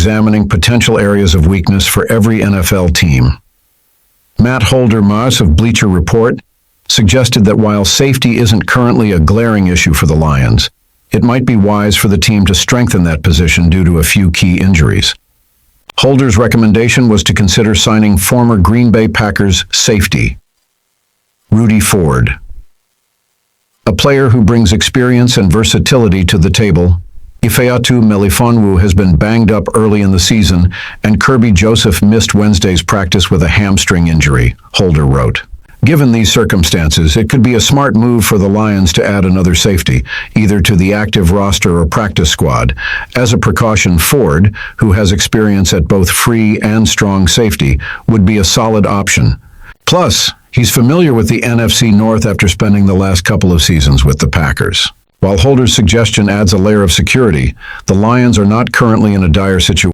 examining potential areas of weakness for every NFL team. Matt Holder-Mars of Bleacher Report suggested that while safety isn't currently a glaring issue for the Lions, it might be wise for the team to strengthen that position due to a few key injuries. Holder's recommendation was to consider signing former Green Bay Packers safety Rudy Ford, a player who brings experience and versatility to the table. Ifeatu Melifonwu has been banged up early in the season, and Kirby Joseph missed Wednesday's practice with a hamstring injury, Holder wrote. Given these circumstances, it could be a smart move for the Lions to add another safety, either to the active roster or practice squad. As a precaution, Ford, who has experience at both free and strong safety, would be a solid option. Plus, he's familiar with the NFC North after spending the last couple of seasons with the Packers. While Holder's suggestion adds a layer of security, the Lions are not currently in a dire situation.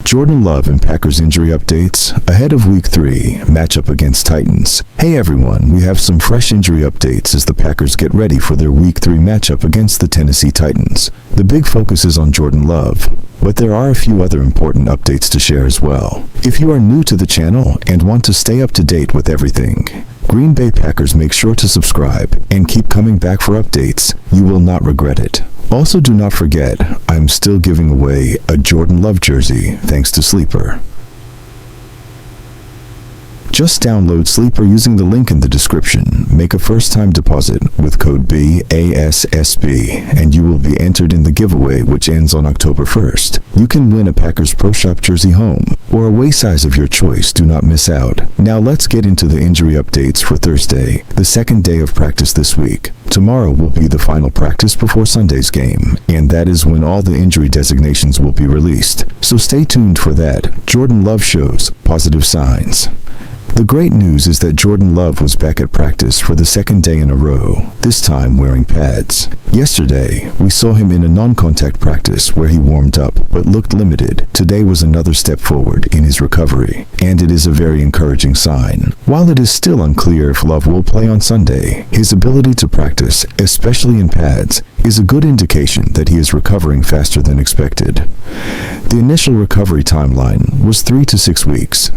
Jordan Love and Packers injury updates ahead of Week 3 matchup against Titans. Hey everyone, we have some fresh injury updates as the Packers get ready for their Week 3 matchup against the Tennessee Titans. The big focus is on Jordan Love, but there are a few other important updates to share as well. If you are new to the channel and want to stay up to date with everything Green Bay Packers, make sure to subscribe and keep coming back for updates. You will not regret it. Also, do not forget, I'm still giving away a Jordan Love jersey thanks to Sleeper. Just download Sleeper using the link in the description. Make a first-time deposit with code BASSB, and you will be entered in the giveaway, which ends on October 1st. You can win a Packers Pro Shop jersey home or a way size of your choice. Do not miss out. Now let's get into the injury updates for Thursday, the second day of practice this week. Tomorrow will be the final practice before Sunday's game, and that is when all the injury designations will be released. So stay tuned for that. Jordan Love shows positive signs. The great news is that Jordan Love was back at practice for the second day in a row, this time wearing pads. Yesterday, we saw him in a non-contact practice where he warmed up but looked limited. Today was another step forward in his recovery, and it is a very encouraging sign. While it is still unclear if Love will play on Sunday, his ability to practice, especially in pads, is a good indication that he is recovering faster than expected. The initial recovery timeline was 3 to 6 weeks.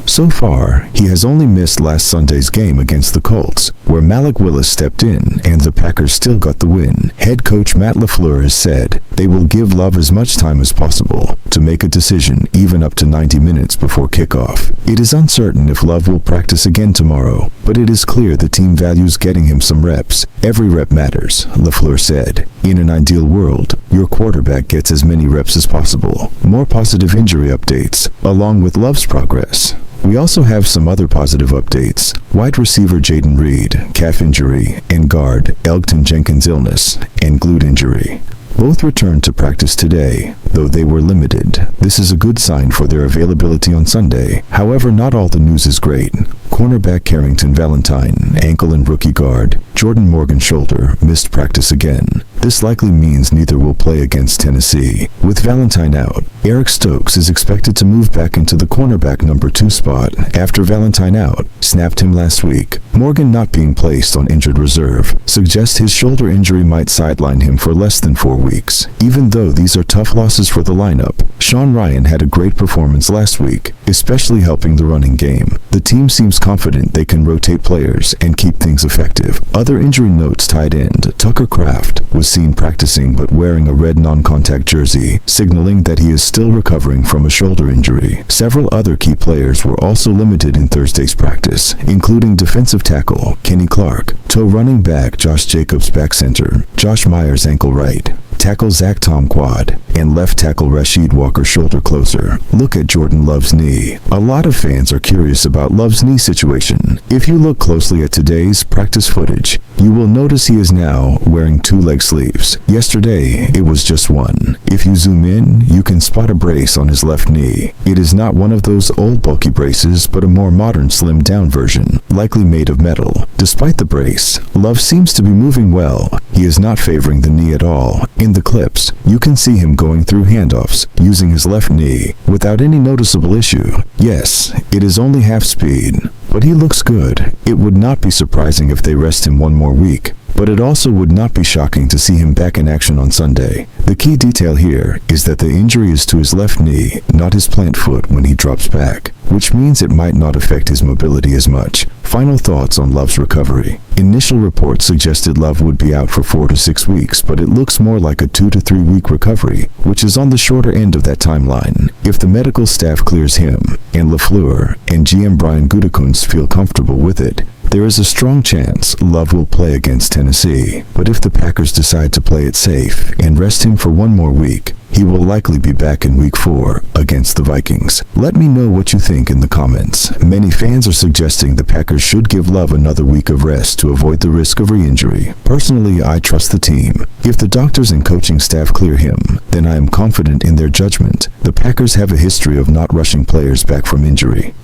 So far, he has only missed last Sunday's game against the Colts, where Malik Willis stepped in and the Packers still got the win. Head coach Matt LaFleur has said they will give Love as much time as possible to make a decision, even up to 90 minutes before kickoff. It is uncertain if Love will practice again tomorrow, but it is clear the team values getting him some reps. Every rep matters, LaFleur said. In an ideal world, your quarterback gets as many reps as possible. More positive injury updates, along with Love's progress. We also have some other positive updates. Wide receiver Jayden Reed, calf injury, and guard Elgton Jenkins illness and glute injury. Both returned to practice today, though they were limited. This is a good sign for their availability on Sunday. However, not all the news is great. Cornerback Carrington Valentine, ankle and rookie guard Jordan Morgan shoulder missed practice again. This likely means neither will play against Tennessee. With Valentine out, Eric Stokes is expected to move back into the cornerback number 2 spot after Valentine out snapped him last week. Morgan not being placed on injured reserve suggests his shoulder injury might sideline him for less than 4 weeks. Even though these are tough losses for the lineup, Sean Rhyan had a great performance last week, especially helping the running game. The team seems confident they can rotate players and keep things effective. Other injury notes: tight end Tucker Kraft was seen practicing but wearing a red non-contact jersey, signaling that he is still recovering from a shoulder injury. Several other key players were also limited in Thursday's practice, including defensive tackle Kenny Clark, toe running back Josh Jacobs, back center Josh Myers ankle right, tackle Zach Tom quad, and left tackle Rashid Walker shoulder closer. Look at Jordan Love's knee. A lot of fans are curious about Love's knee situation. If you look closely at today's practice footage, you will notice he is now wearing 2 leg sleeves. Yesterday, it was just one. If you zoom in, you can spot a brace on his left knee. It is not one of those old bulky braces, but a more modern slimmed down version, likely made of metal. Despite the brace, Love seems to be moving well. He is not favoring the knee at all. In the clips, you can see him going through handoffs using his left knee without any noticeable issue. Yes, it is only half speed, but he looks good. It would not be surprising if they rest him one more week. but it also would not be shocking to see him back in action on Sunday. The key detail here is that the injury is to his left knee, not his plant foot when he drops back, which means it might not affect his mobility as much. Final thoughts on Love's recovery. Initial reports suggested Love would be out for 4 to 6 weeks, but it looks more like a 2 to 3 week recovery, which is on the shorter end of that timeline. If the medical staff clears him, and LaFleur and GM Brian Gutekunst feel comfortable with it, there is a strong chance Love will play against Tennessee. But if the Packers decide to play it safe and rest him for one more week, he will likely be back in Week 4 against the Vikings. Let me know what you think in the comments. Many fans are suggesting the Packers should give Love another week of rest to avoid the risk of re-injury. Personally, I trust the team. If the doctors and coaching staff clear him, then I am confident in their judgment. The Packers have a history of not rushing players back from injury.